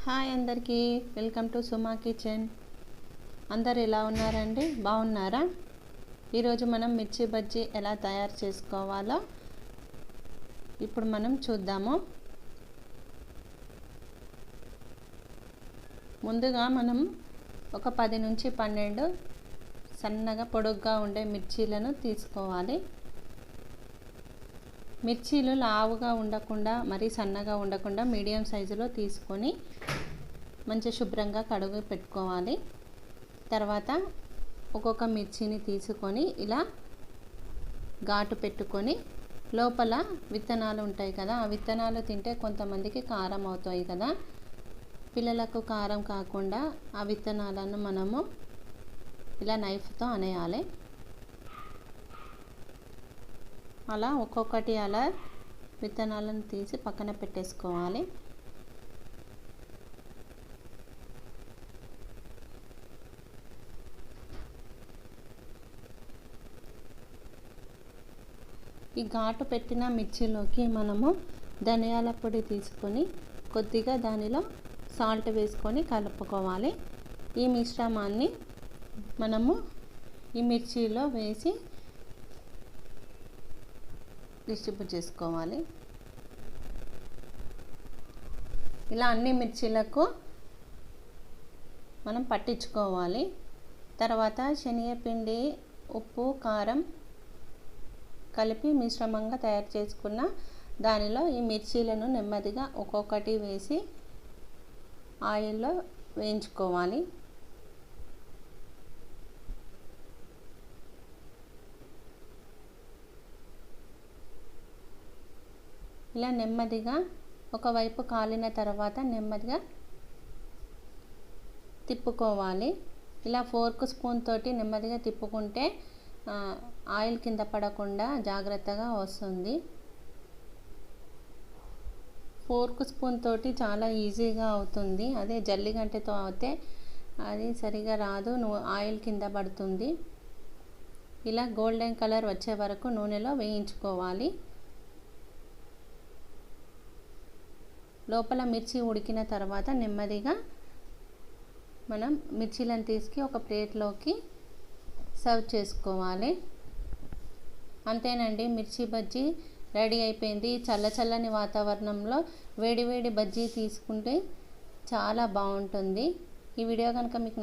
Hi అందరికీ, welcome to Suma kitchen. అందరు ఎలా ఉన్నారండి? బాగున్నారా? ఈరోజు మనం మిర్చి బజ్జీ ఎలా తయారు చేసుకోవాలో ఇప్పుడు మనం చూద్దాము. ముందుగా మనం ఒక 10 నుంచి 12 సన్నగా పొడుగ్గా ఉండే మిర్చీలను తీసుకోవాలి. మిర్చీలు లావుగా ఉండకుండా మరీ సన్నగా ఉండకుండా మీడియం సైజులో తీసుకొని మంచి శుభ్రంగా కడుగు పెట్టుకోవాలి. తర్వాత ఒక్కొక్క మిర్చిని తీసుకొని ఇలా ఘాటు పెట్టుకొని లోపల విత్తనాలు ఉంటాయి కదా, ఆ విత్తనాలు తింటే కొంతమందికి కారం అవుతాయి కదా, పిల్లలకు కారం కాకుండా ఆ విత్తనాలను మనము ఇలా నైఫ్తో అనేయాలి. అలా ఒక్కొక్కటి అలా విత్తనాలను తీసి పక్కన పెట్టేసుకోవాలి. ఈ ఘాటు పెట్టిన మిర్చిలోకి మనము ధనియాల పొడి తీసుకొని కొద్దిగా దానిలో సాల్ట్ వేసుకొని కలుపుకోవాలి. ఈ మిశ్రమాన్ని మనము ఈ మిర్చిలో వేసి డిస్ట్రిబ్యూట్ చేసుకోవాలి. ఇలా అన్ని మిర్చీలకు మనం పట్టించుకోవాలి. తర్వాత శనగపిండి, ఉప్పు, కారం కలిపి మిశ్రమంగా తయారు చేసుకున్న దానిలో ఈ మిర్చీలను నెమ్మదిగా ఒక్కొక్కటి వేసి ఆయిల్లో వేయించుకోవాలి. ఇలా నెమ్మదిగా ఒకవైపు కాలిన తర్వాత నెమ్మదిగా తిప్పుకోవాలి. ఇలా ఫోర్క్ స్పూన్ తోటి నెమ్మదిగా తిప్పుకుంటే ఆయిల్ కింద పడకుండా జాగ్రత్తగా వస్తుంది. ఫోర్క్ స్పూన్ తోటి చాలా ఈజీగా అవుతుంది. అదే జల్లిగంటెతో అయితే అది సరిగా రాదు, ఆయిల్ కింద పడుతుంది. ఇలా గోల్డెన్ కలర్ వచ్చే వరకు నూనెలో వేయించుకోవాలి. లోపల మిర్చి ఉడికిన తర్వాత నెమ్మదిగా మనం మిర్చీలను తీసుకు ఒక ప్లేట్లోకి సర్వ్ చేసుకోవాలి. అంతేనండి, మిర్చి బజ్జీ రెడీ అయిపోయింది. చల్లని వాతావరణంలో వేడి బజ్జీ తీసుకుంటే చాలా బాగుంటుంది. ఈ వీడియో కనుక మీకు